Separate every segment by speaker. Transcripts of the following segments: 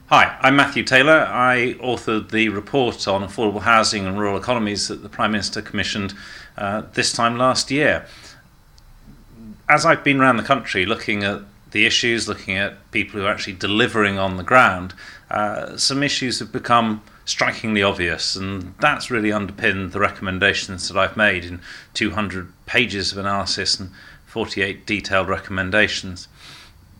Speaker 1: Hi, I'm Matthew Taylor. I authored the report on affordable housing and rural economies that the Prime Minister commissioned this time last year. As I've been around the country looking at the issues, looking at people who are actually delivering on the ground, some issues have become strikingly obvious, and that's really underpinned the recommendations that I've made in 200 pages of analysis and 48 detailed recommendations.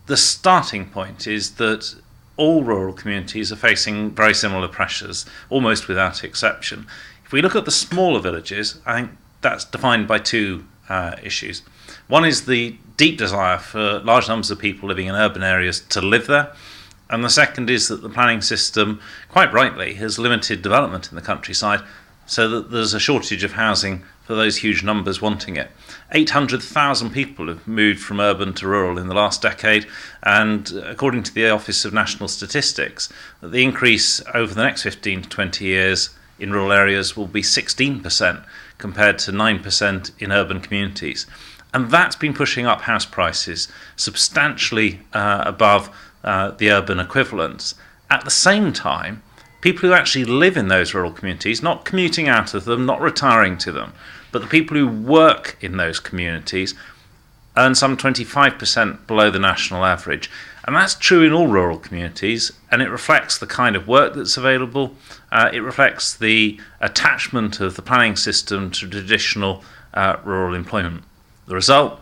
Speaker 1: The starting point is that all rural communities are facing very similar pressures, almost without exception. If we look at the smaller villages, I think that's defined by two issues. One is the deep desire for large numbers of people living in urban areas to live there, and the second is that the planning system, quite rightly, has limited development in the countryside, so that there's a shortage of housing for those huge numbers wanting it. 800,000 people have moved from urban to rural in the last decade, and according to the Office of National Statistics, the increase over the next 15 to 20 years in rural areas will be 16% compared to 9% in urban communities. And that's been pushing up house prices substantially above the urban equivalents. At the same time, people who actually live in those rural communities, not commuting out of them, not retiring to them, but the people who work in those communities earn some 25% below the national average. And that's true in all rural communities, and it reflects the kind of work that's available. It reflects the attachment of the planning system to traditional rural employment. The result,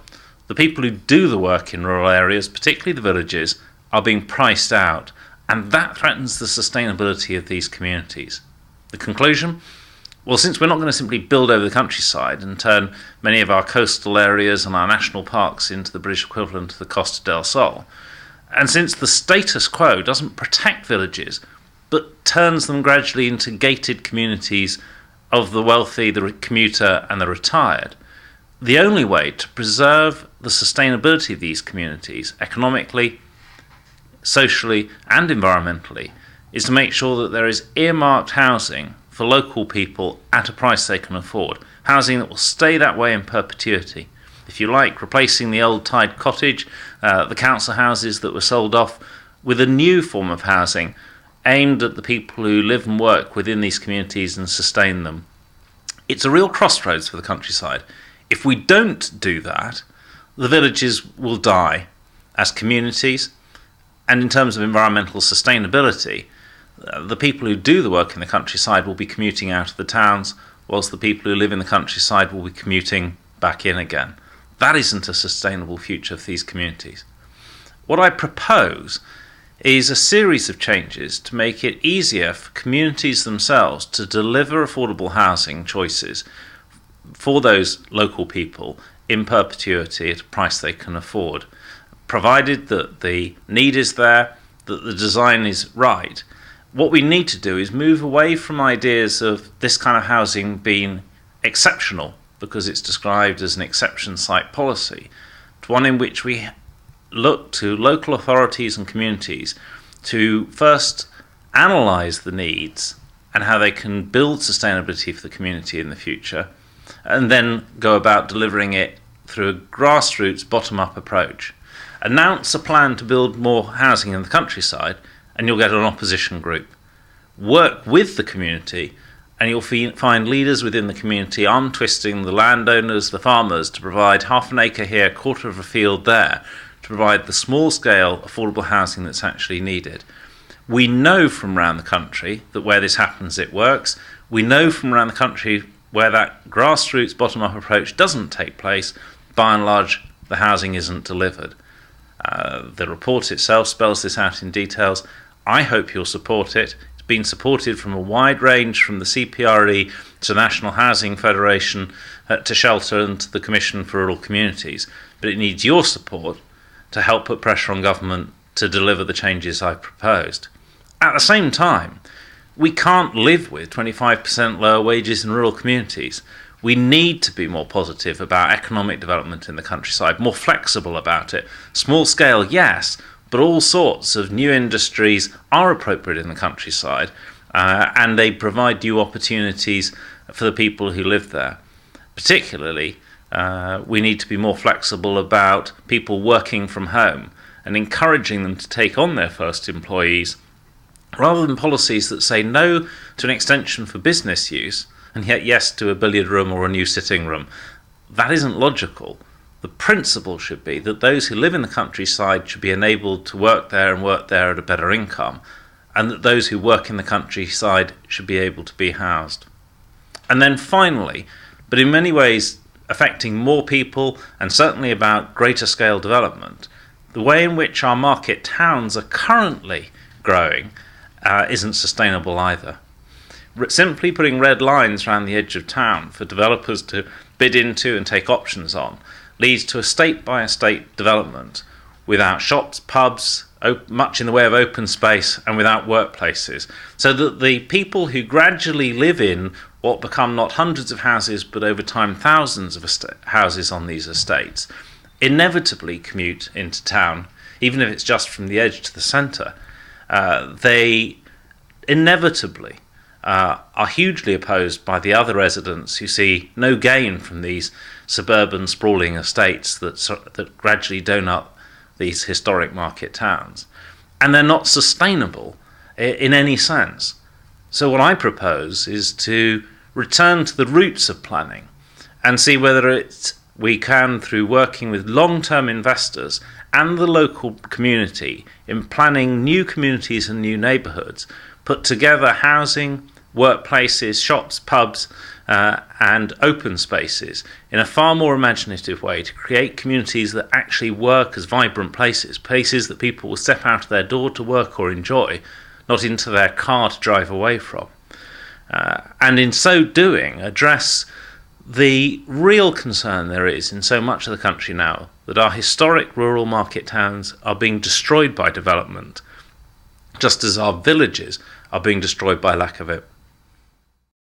Speaker 1: the people who do the work in rural areas, particularly the villages, are being priced out, and that threatens the sustainability of these communities. The conclusion? Well, since we're not going to simply build over the countryside and turn many of our coastal areas and our national parks into the British equivalent of the Costa del Sol, and since the status quo doesn't protect villages but turns them gradually into gated communities of the wealthy, the commuter and the retired, the only way to preserve the sustainability of these communities economically, socially and environmentally is to make sure that there is earmarked housing for local people at a price they can afford. Housing that will stay that way in perpetuity. If you like, replacing the old tied cottage, the council houses that were sold off, with a new form of housing aimed at the people who live and work within these communities and sustain them. It's a real crossroads for the countryside. If we don't do that, the villages will die as communities, and in terms of environmental sustainability, the people who do the work in the countryside will be commuting out of the towns, whilst the people who live in the countryside will be commuting back in again. That isn't a sustainable future for these communities. What I propose is a series of changes to make it easier for communities themselves to deliver affordable housing choices for those local people in perpetuity at a price they can afford, provided that the need is there, that the design is right. What we need to do is move away from ideas of this kind of housing being exceptional because it's described as an exception site policy, to one in which we look to local authorities and communities to first analyse the needs and how they can build sustainability for the community in the future, and then go about delivering it through a grassroots bottom-up approach. Announce a plan to build more housing in the countryside, and you'll get an opposition group. Work with the community, and you'll find leaders within the community arm-twisting the landowners, the farmers, to provide half an acre here, quarter of a field there, to provide the small-scale affordable housing that's actually needed. We know from around the country that where this happens, it works. We know from around the country where that grassroots bottom-up approach doesn't take place, by and large, the housing isn't delivered. The report itself spells this out in details. I hope you'll support it. It's been supported from a wide range, from the CPRE to the National Housing Federation to Shelter and to the Commission for Rural Communities. But it needs your support to help put pressure on government to deliver the changes I've proposed. At the same time, we can't live with 25% lower wages in rural communities. We need to be more positive about economic development in the countryside, more flexible about it. Small scale, yes, but all sorts of new industries are appropriate in the countryside, and they provide new opportunities for the people who live there. Particularly, we need to be more flexible about people working from home and encouraging them to take on their first employees rather than policies that say no to an extension for business use and yet yes to a billiard room or a new sitting room. That isn't logical. The principle should be that those who live in the countryside should be enabled to work there and work there at a better income, and that those who work in the countryside should be able to be housed. And then finally, but in many ways affecting more people and certainly about greater scale development, the way in which our market towns are currently growing isn't sustainable either. Simply putting red lines around the edge of town for developers to bid into and take options on leads to estate-by-estate development without shops, pubs, much in the way of open space, and without workplaces, so that the people who gradually live in what become not hundreds of houses but over time thousands of houses on these estates inevitably commute into town, even if it's just from the edge to the centre. They inevitably are hugely opposed by the other residents who see no gain from these suburban sprawling estates that gradually donut these historic market towns. And they're not sustainable in any sense. So what I propose is to return to the roots of planning and see whether we can, through working with long-term investors and the local community in planning new communities and new neighbourhoods, put together housing, workplaces, shops, pubs, and open spaces in a far more imaginative way to create communities that actually work as vibrant places that people will step out of their door to work or enjoy, not into their car to drive away from. And in so doing, address the real concern there is in so much of the country now that our historic rural market towns are being destroyed by development, just as our villages are being destroyed by lack of it.